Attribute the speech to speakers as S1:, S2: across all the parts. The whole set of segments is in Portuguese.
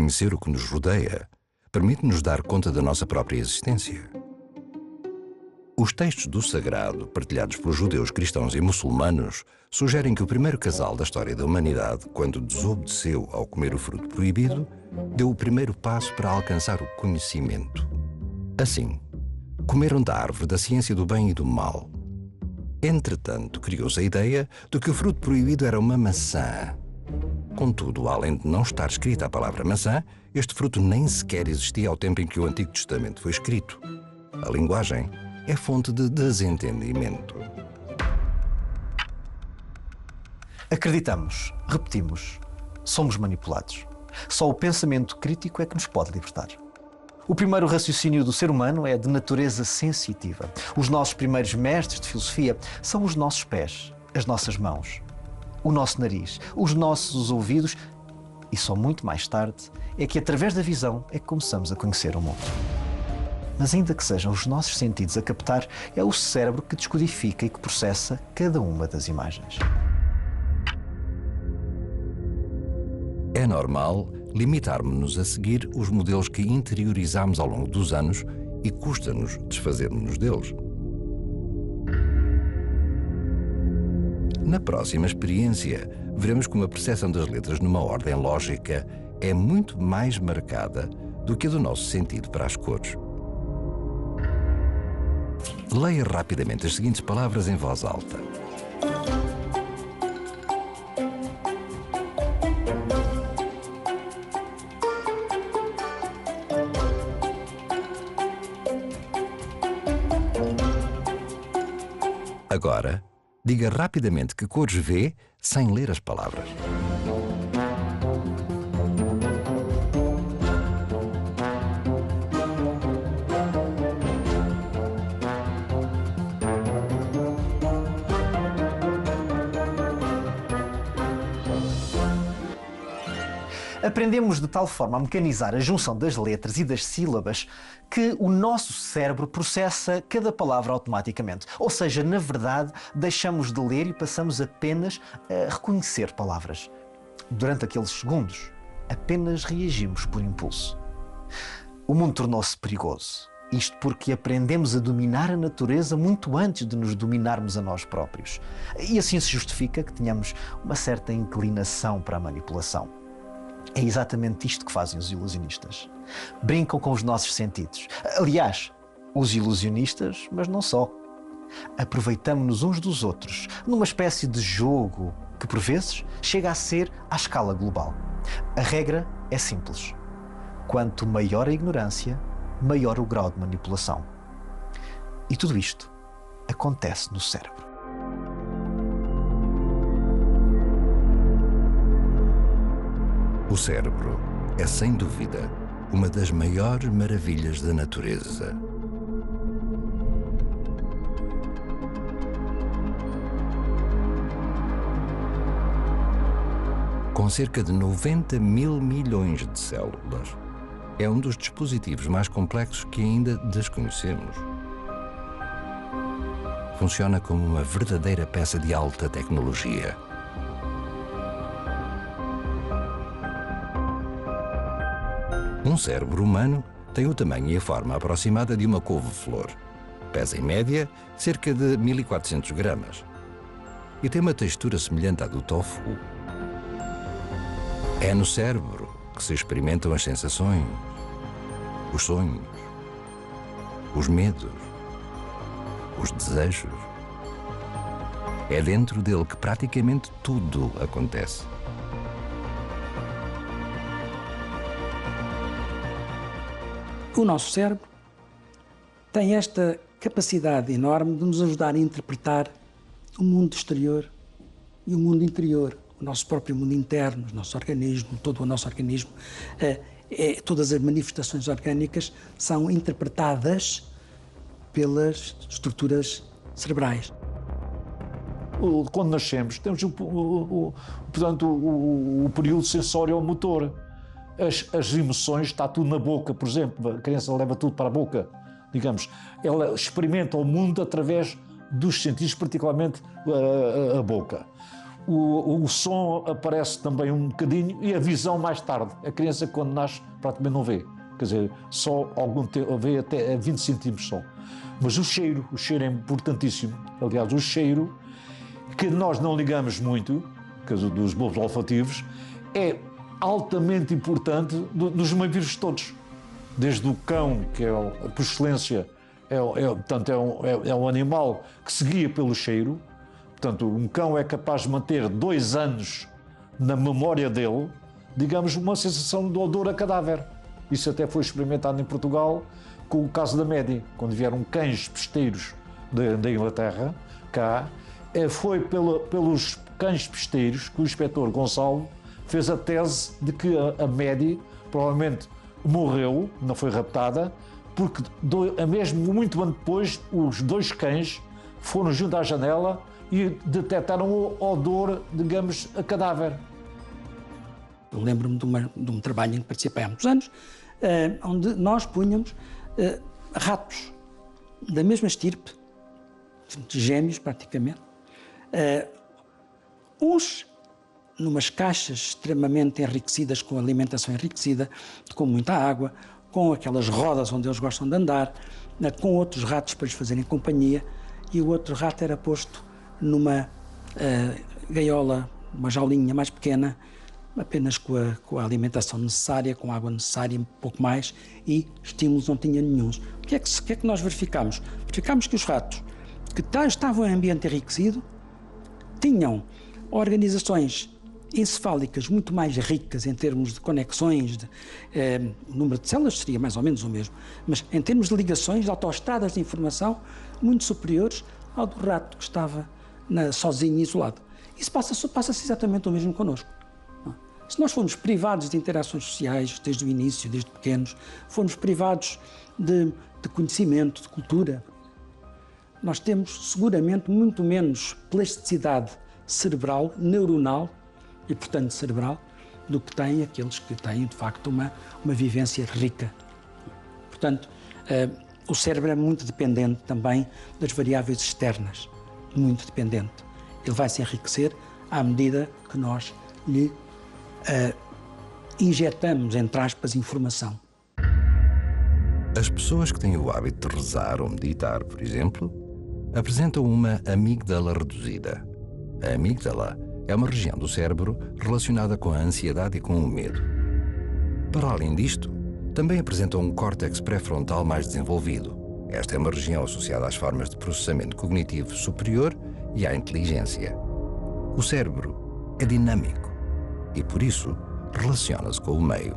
S1: conhecer o que nos rodeia permite-nos dar conta da nossa própria existência. Os textos do sagrado, partilhados pelos judeus, cristãos e muçulmanos, sugerem que o primeiro casal da história da humanidade, quando desobedeceu ao comer o fruto proibido, deu o primeiro passo para alcançar o conhecimento. Assim, comeram da árvore da ciência do bem e do mal. Entretanto, criou-se a ideia de que o fruto proibido era uma maçã. Contudo, além de não estar escrita a palavra maçã, este fruto nem sequer existia ao tempo em que o Antigo Testamento foi escrito. A linguagem é fonte de desentendimento.
S2: Acreditamos, repetimos, somos manipulados. Só o pensamento crítico é que nos pode libertar. O primeiro raciocínio do ser humano é de natureza sensitiva. Os nossos primeiros mestres de filosofia são os nossos pés, as nossas mãos, o nosso nariz, os nossos ouvidos e só muito mais tarde é que através da visão é que começamos a conhecer o mundo. Mas ainda que sejam os nossos sentidos a captar, é o cérebro que descodifica e que processa cada uma das imagens.
S1: É normal limitarmos-nos a seguir os modelos que interiorizamos ao longo dos anos e custa-nos desfazermos-nos deles. Na próxima experiência, veremos como a percepção das letras numa ordem lógica é muito mais marcada do que a do nosso sentido para as cores. Leia rapidamente as seguintes palavras em voz alta. Agora, diga rapidamente que cores vê sem ler as palavras.
S2: Aprendemos de tal forma a mecanizar a junção das letras e das sílabas que o nosso cérebro processa cada palavra automaticamente. Ou seja, na verdade, deixamos de ler e passamos apenas a reconhecer palavras. Durante aqueles segundos, apenas reagimos por impulso. O mundo tornou-se perigoso. Isto porque aprendemos a dominar a natureza muito antes de nos dominarmos a nós próprios. E assim se justifica que tenhamos uma certa inclinação para a manipulação. É exatamente isto que fazem os ilusionistas. Brincam com os nossos sentidos. Aliás, os ilusionistas, mas não só. Aproveitamo-nos uns dos outros numa espécie de jogo que, por vezes, chega a ser à escala global. A regra é simples. Quanto maior a ignorância, maior o grau de manipulação. E tudo isto acontece no cérebro.
S1: O cérebro é, sem dúvida, uma das maiores maravilhas da natureza. Com cerca de 90 mil milhões de células, é um dos dispositivos mais complexos que ainda desconhecemos. Funciona como uma verdadeira peça de alta tecnologia. Um cérebro humano tem o tamanho e a forma aproximada de uma couve-flor. Pesa, em média, cerca de 1400 gramas. E tem uma textura semelhante à do tofu. É no cérebro que se experimentam as sensações, os sonhos, os medos, os desejos. É dentro dele que praticamente tudo acontece.
S3: O nosso cérebro tem esta capacidade enorme de nos ajudar a interpretar o mundo exterior e o mundo interior, o nosso próprio mundo interno, o nosso organismo, todo o nosso organismo. Todas as manifestações orgânicas são interpretadas pelas estruturas cerebrais.
S4: Quando nascemos, temos portanto, o período sensório-motor. As emoções, está tudo na boca, por exemplo, a criança leva tudo para a boca, digamos. Ela experimenta o mundo através dos sentidos, particularmente a boca. o som aparece também um bocadinho e a visão mais tarde. A criança, quando nasce, praticamente não vê. Quer dizer, só algum tempo, vê até 20 centímetros só. Mas o cheiro é importantíssimo. Aliás, o cheiro, que nós não ligamos muito, quer dizer, dos bulbos olfativos, é altamente importante dos mamíferos todos. Desde o cão, que é, por excelência, portanto, é um animal que se guia pelo cheiro. Portanto, um cão é capaz de manter 2 anos na memória dele, digamos, uma sensação de odor a cadáver. Isso até foi experimentado em Portugal com o caso da Média, quando vieram cães pesteiros da Inglaterra, cá. Foi pelos cães pesteiros que o inspetor Gonçalo fez a tese de que a Média provavelmente morreu, não foi raptada, porque mesmo muito ano depois os 2 cães foram junto à janela e detectaram o odor, digamos, a cadáver.
S3: Eu lembro-me de um trabalho em que participei há muitos anos, onde nós punhamos ratos da mesma estirpe, gêmeos praticamente, uns numas caixas extremamente enriquecidas, com alimentação enriquecida, com muita água, com aquelas rodas onde eles gostam de andar, com outros ratos para lhes fazerem companhia, e o outro rato era posto numa gaiola, uma jaulinha mais pequena, apenas com a alimentação necessária, com a água necessária, um pouco mais, e estímulos não tinha nenhum. O que é que nós verificamos? Verificamos que os ratos que estavam em ambiente enriquecido tinham organizações encefálicas muito mais ricas em termos de conexões, o número de células seria mais ou menos o mesmo, mas em termos de ligações, de autoestradas de informação, muito superiores ao do rato que estava sozinho e isolado. Isso passa-se exatamente o mesmo connosco. Se nós formos privados de interações sociais desde o início, desde pequenos, formos privados de conhecimento, de cultura, nós temos seguramente muito menos plasticidade cerebral, neuronal e, portanto, cerebral, do que têm aqueles que têm, de facto, uma vivência rica. Portanto, o cérebro é muito dependente também das variáveis externas, muito dependente. Ele vai se enriquecer à medida que nós lhe injetamos, entre aspas, informação.
S1: As pessoas que têm o hábito de rezar ou meditar, por exemplo, apresentam uma amígdala reduzida. A amígdala é uma região do cérebro relacionada com a ansiedade e com o medo. Para além disto, também apresentam um córtex pré-frontal mais desenvolvido. Esta é uma região associada às formas de processamento cognitivo superior e à inteligência. O cérebro é dinâmico e, por isso, relaciona-se com o meio.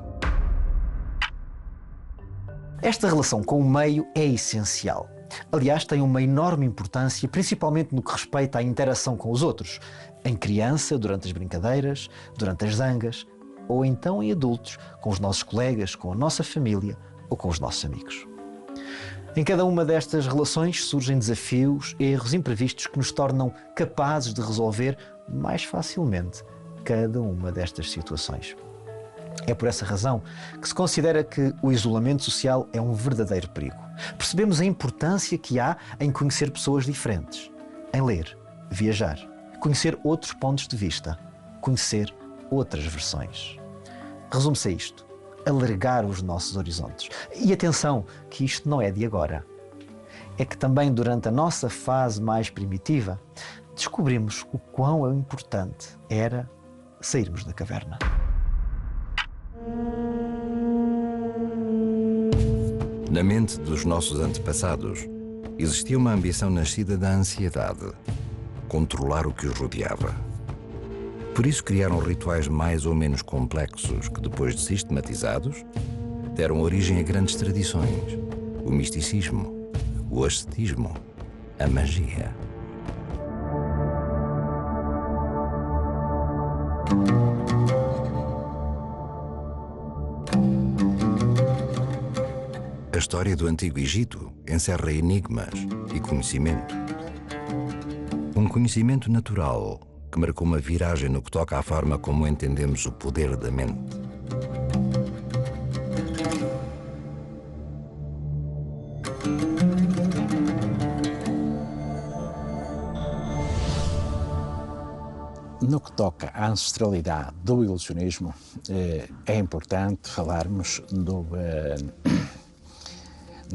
S2: Esta relação com o meio é essencial. Aliás, tem uma enorme importância, principalmente no que respeita à interação com os outros, em criança, durante as brincadeiras, durante as zangas, ou então em adultos, com os nossos colegas, com a nossa família ou com os nossos amigos. Em cada uma destas relações surgem desafios, erros imprevistos que nos tornam capazes de resolver mais facilmente cada uma destas situações. É por essa razão que se considera que o isolamento social é um verdadeiro perigo. Percebemos a importância que há em conhecer pessoas diferentes, em ler, viajar, conhecer outros pontos de vista, conhecer outras versões. Resume-se a isto: alargar os nossos horizontes. E atenção, que isto não é de agora. É que também durante a nossa fase mais primitiva, descobrimos o quão importante era sairmos da caverna.
S1: Na mente dos nossos antepassados, existia uma ambição nascida da ansiedade: controlar o que os rodeava. Por isso criaram rituais mais ou menos complexos que, depois de sistematizados, deram origem a grandes tradições: o misticismo, o ascetismo, a magia. A história do Antigo Egito encerra enigmas e conhecimento. Um conhecimento natural que marcou uma viragem no que toca à forma como entendemos o poder da mente.
S5: No que toca à ancestralidade do ilusionismo, é importante falarmos do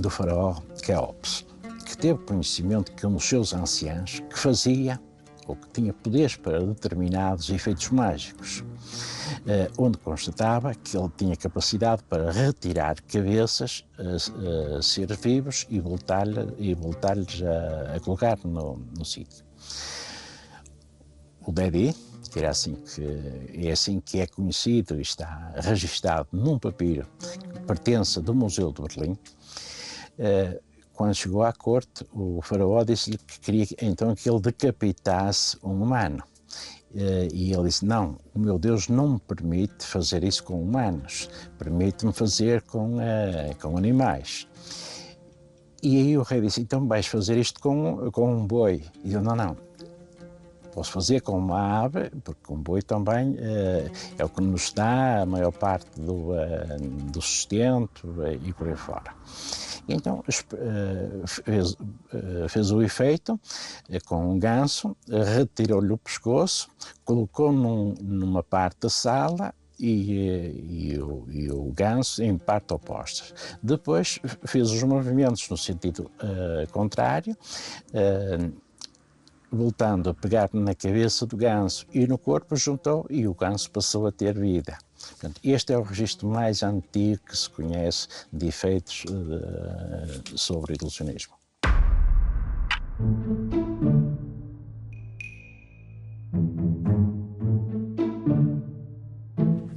S5: faraó Quéops, que teve conhecimento que um dos seus anciãos que fazia ou que tinha poderes para determinados efeitos mágicos, onde constatava que ele tinha capacidade para retirar cabeças a seres vivos e voltar-lhes a colocar no sítio. O Dedi, que é assim que é conhecido e está registado num papiro que pertence do Museu de Berlim, quando chegou à corte, o faraó disse-lhe que queria então que ele decapitasse um humano. E ele disse, não, o meu Deus não me permite fazer isso com humanos, permite-me fazer com animais. E aí o rei disse, então vais fazer isto com um boi. E ele, não, posso fazer com uma ave, porque um boi também é o que nos dá a maior parte do sustento e por aí fora. E então fez o efeito com um ganso, retirou-lhe o pescoço, colocou numa parte da sala e o ganso em parte oposta. Depois fez os movimentos no sentido contrário, voltando a pegar na cabeça do ganso e no corpo, juntou e o ganso passou a ter vida. Portanto, este é o registro mais antigo que se conhece de efeitos sobre o ilusionismo.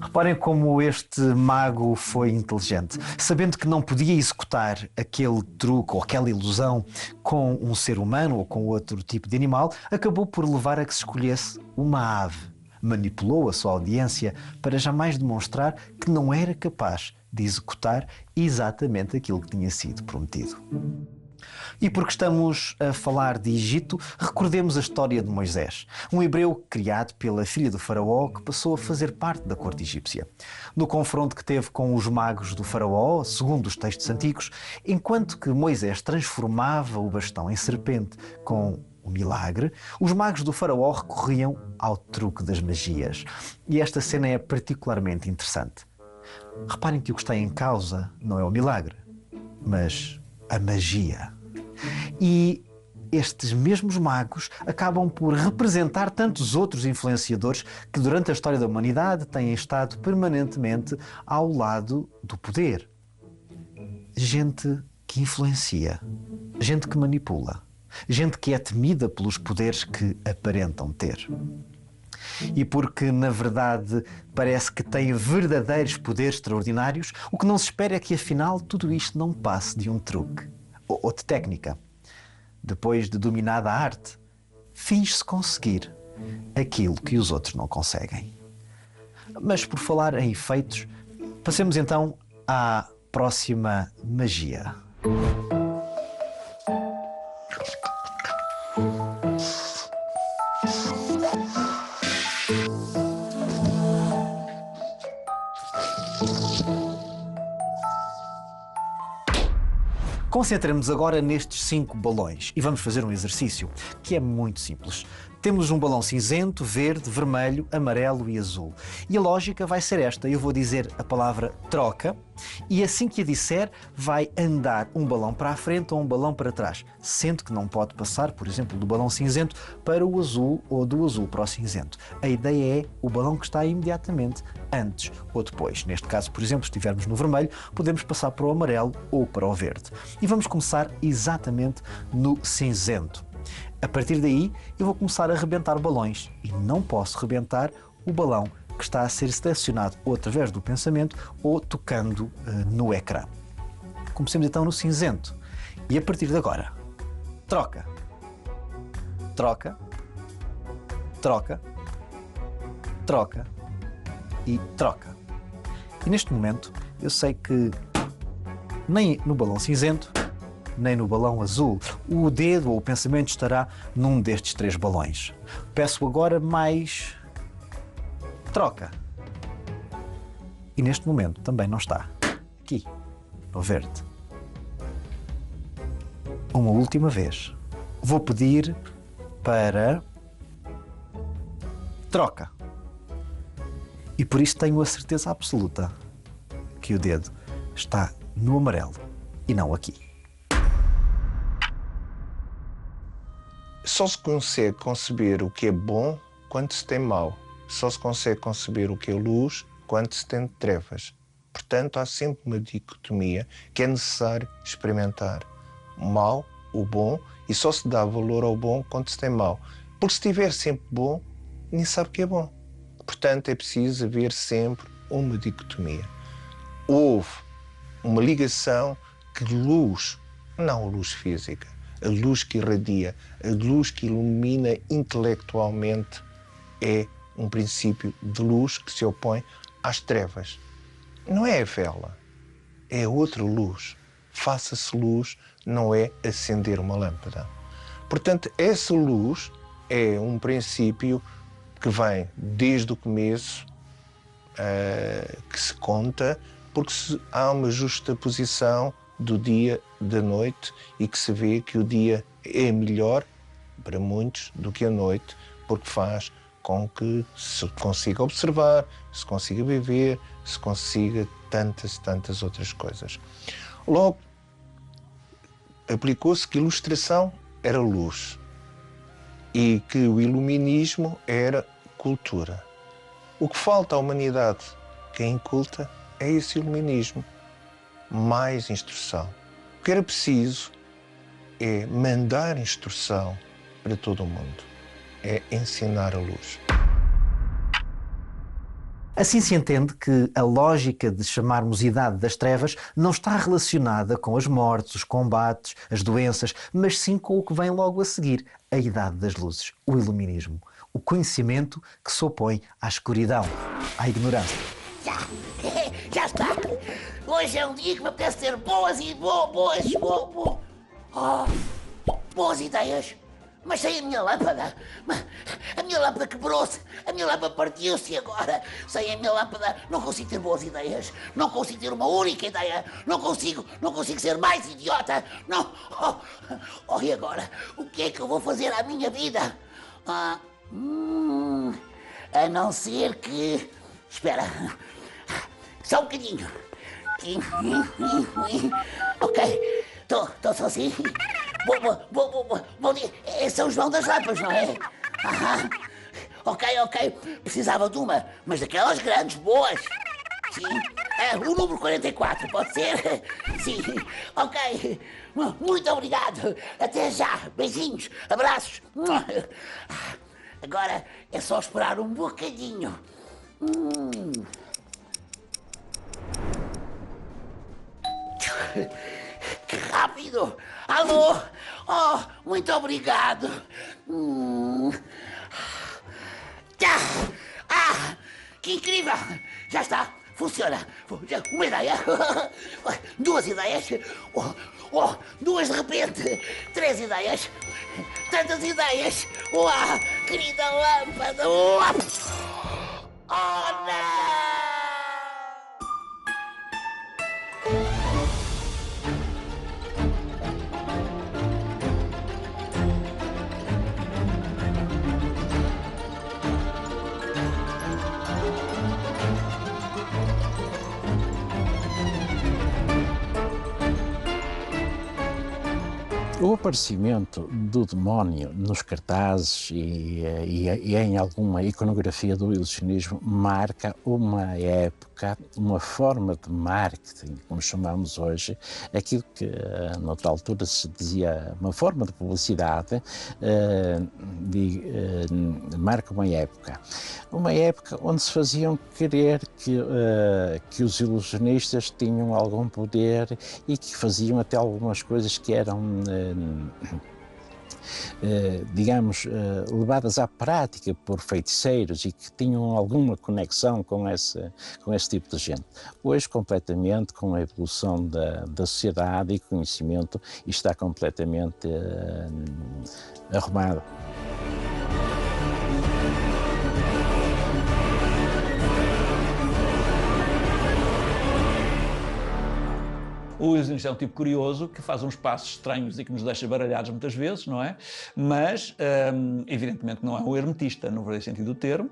S2: Reparem como este mago foi inteligente. Sabendo que não podia executar aquele truque ou aquela ilusão com um ser humano ou com outro tipo de animal, acabou por levar a que se escolhesse uma ave. Manipulou a sua audiência para jamais demonstrar que não era capaz de executar exatamente aquilo que tinha sido prometido. E porque estamos a falar de Egito, recordemos a história de Moisés, um hebreu criado pela filha do faraó que passou a fazer parte da corte egípcia. No confronto que teve com os magos do faraó, segundo os textos antigos, enquanto que Moisés transformava o bastão em serpente com o milagre, os magos do faraó recorriam ao truque das magias. E esta cena é particularmente interessante. Reparem que o que está em causa não é o milagre, mas a magia. E estes mesmos magos acabam por representar tantos outros influenciadores que durante a história da humanidade têm estado permanentemente ao lado do poder. Gente que influencia, gente que manipula, gente que é temida pelos poderes que aparentam ter. E porque, na verdade, parece que tem verdadeiros poderes extraordinários, o que não se espera é que, afinal, tudo isto não passe de um truque ou de técnica. Depois de dominada a arte, finge-se conseguir aquilo que os outros não conseguem. Mas, por falar em efeitos, passemos então à próxima magia. Concentremos agora nestes 5 balões e vamos fazer um exercício que é muito simples. Temos um balão cinzento, verde, vermelho, amarelo e azul. E a lógica vai ser esta. Eu vou dizer a palavra troca e assim que a disser vai andar um balão para a frente ou um balão para trás, sendo que não pode passar, por exemplo, do balão cinzento para o azul ou do azul para o cinzento. A ideia é o balão que está imediatamente antes ou depois. Neste caso, por exemplo, se estivermos no vermelho, podemos passar para o amarelo ou para o verde. E vamos começar exatamente no cinzento. A partir daí, eu vou começar a rebentar balões e não posso rebentar o balão que está a ser selecionado ou através do pensamento ou tocando no ecrã. Comecemos então no cinzento. E a partir de agora, troca, troca, troca, troca e troca. E neste momento, eu sei que nem no balão cinzento, nem no balão azul, o dedo ou o pensamento estará num destes 3 balões. Peço agora mais troca. E neste momento também não está. Aqui, no verde. Uma última vez. Vou pedir para troca. E por isso tenho a certeza absoluta que o dedo está no amarelo e não aqui.
S6: Só se consegue conceber o que é bom quando se tem mau. Só se consegue conceber o que é luz quando se tem trevas. Portanto, há sempre uma dicotomia que é necessário experimentar. O mau, o bom, e só se dá valor ao bom quando se tem mau. Porque se estiver sempre bom, nem sabe o que é bom. Portanto, é preciso haver sempre uma dicotomia. Houve uma ligação que luz, não a luz física, a luz que irradia, a luz que ilumina intelectualmente é um princípio de luz que se opõe às trevas. Não é a vela, é outra luz. Faça-se luz, não é acender uma lâmpada. Portanto, essa luz é um princípio que vem desde o começo, que se conta, porque há uma justaposição do dia da noite e que se vê que o dia é melhor para muitos do que a noite, porque faz com que se consiga observar, se consiga viver, se consiga tantas outras coisas. Logo, aplicou-se que a ilustração era luz e que o iluminismo era cultura. O que falta à humanidade que é inculta é esse iluminismo, mais instrução. O que era preciso é mandar instrução para todo o mundo, é ensinar a luz.
S2: Assim se entende que a lógica de chamarmos idade das trevas não está relacionada com as mortes, os combates, as doenças, mas sim com o que vem logo a seguir, a idade das luzes, o iluminismo, o conhecimento que se opõe à escuridão, à ignorância.
S7: Já está. Hoje é um dia que me apetece ter boas ideias. Mas sem a minha lâmpada. A minha lâmpada quebrou-se. A minha lâmpada partiu-se agora. Sem a minha lâmpada não consigo ter boas ideias. Não consigo ter uma única ideia. Não consigo ser mais idiota. Não. E agora? O que é que eu vou fazer à minha vida? A não ser que... Espera. Só um bocadinho. Ok. Estou sozinho. Bom dia. É São João das Lampas, não é? Ok. Precisava de uma, mas daquelas grandes, boas. Sim. O número 44, pode ser? Sim. Ok. Muito obrigado. Até já. Beijinhos. Abraços. Agora é só esperar um bocadinho. Que rápido! Alô? Muito obrigado! Que incrível! Já está! Funciona! Uma ideia! Duas ideias! Duas de repente! Três ideias! Tantas ideias! Querida lâmpada! Não!
S5: O aparecimento do demónio nos cartazes e em alguma iconografia do ilusionismo marca uma época, uma forma de marketing, como chamamos hoje, aquilo que noutra altura se dizia uma forma de publicidade, marca uma época. Uma época onde se faziam crer que os ilusionistas tinham algum poder e que faziam até algumas coisas que eram digamos, levadas à prática por feiticeiros e que tinham alguma conexão com esse tipo de gente. Hoje, completamente, com a evolução da sociedade e conhecimento, isto está completamente arrumado.
S8: O ilusionista é um tipo curioso que faz uns passos estranhos e que nos deixa baralhados muitas vezes, não é? Mas, evidentemente, não é um hermetista, no verdadeiro sentido do termo,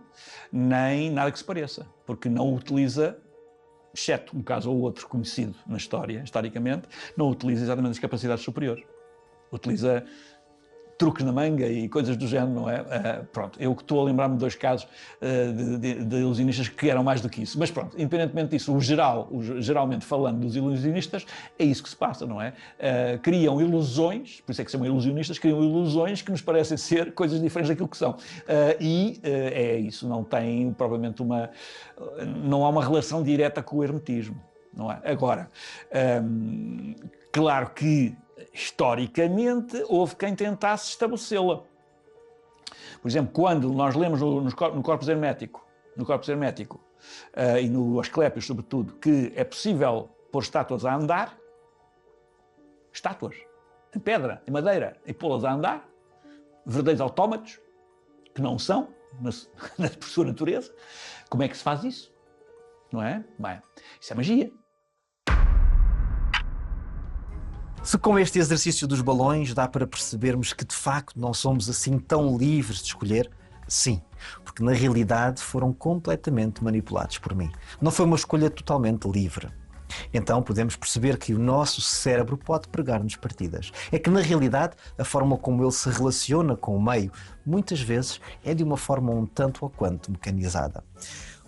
S8: nem nada que se pareça, porque não utiliza, exceto um caso ou outro conhecido na história, historicamente, não utiliza exatamente as capacidades superiores. Utiliza truques na manga e coisas do género, não é? Pronto, eu que estou a lembrar-me de 2 casos de ilusionistas que eram mais do que isso. Mas pronto, independentemente disso, geralmente falando dos ilusionistas, é isso que se passa, não é? Criam ilusões, por isso é que se chamam ilusionistas, criam ilusões que nos parecem ser coisas diferentes daquilo que são. É isso, não tem provavelmente não há uma relação direta com o hermetismo, não é? Agora, claro que historicamente, houve quem tentasse estabelecê-la. Por exemplo, quando nós lemos no Corpus Hermético, e no Asclépios, sobretudo, que é possível pôr estátuas a andar, estátuas em pedra, em madeira, e pô-las a andar, verdadeiros autómatos, que não são, por sua natureza, como é que se faz isso? Não é? Bem, isso é magia.
S2: Se com este exercício dos balões dá para percebermos que de facto não somos assim tão livres de escolher, sim, porque na realidade foram completamente manipulados por mim. Não foi uma escolha totalmente livre. Então podemos perceber que o nosso cérebro pode pregar-nos partidas. É que na realidade a forma como ele se relaciona com o meio muitas vezes é de uma forma um tanto ou quanto mecanizada.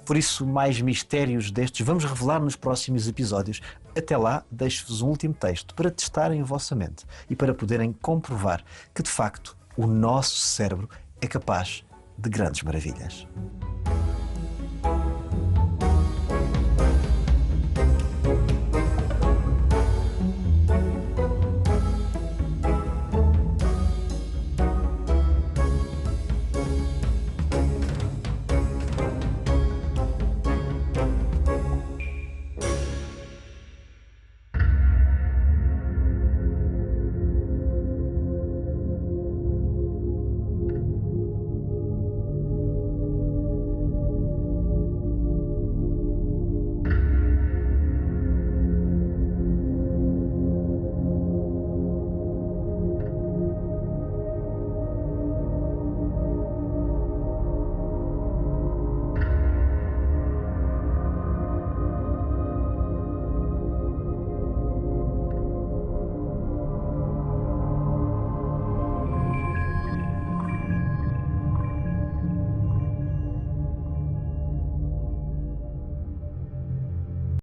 S2: Por isso, mais mistérios destes vamos revelar nos próximos episódios. Até lá, deixo-vos um último texto para testarem a vossa mente e para poderem comprovar que, de facto, o nosso cérebro é capaz de grandes maravilhas.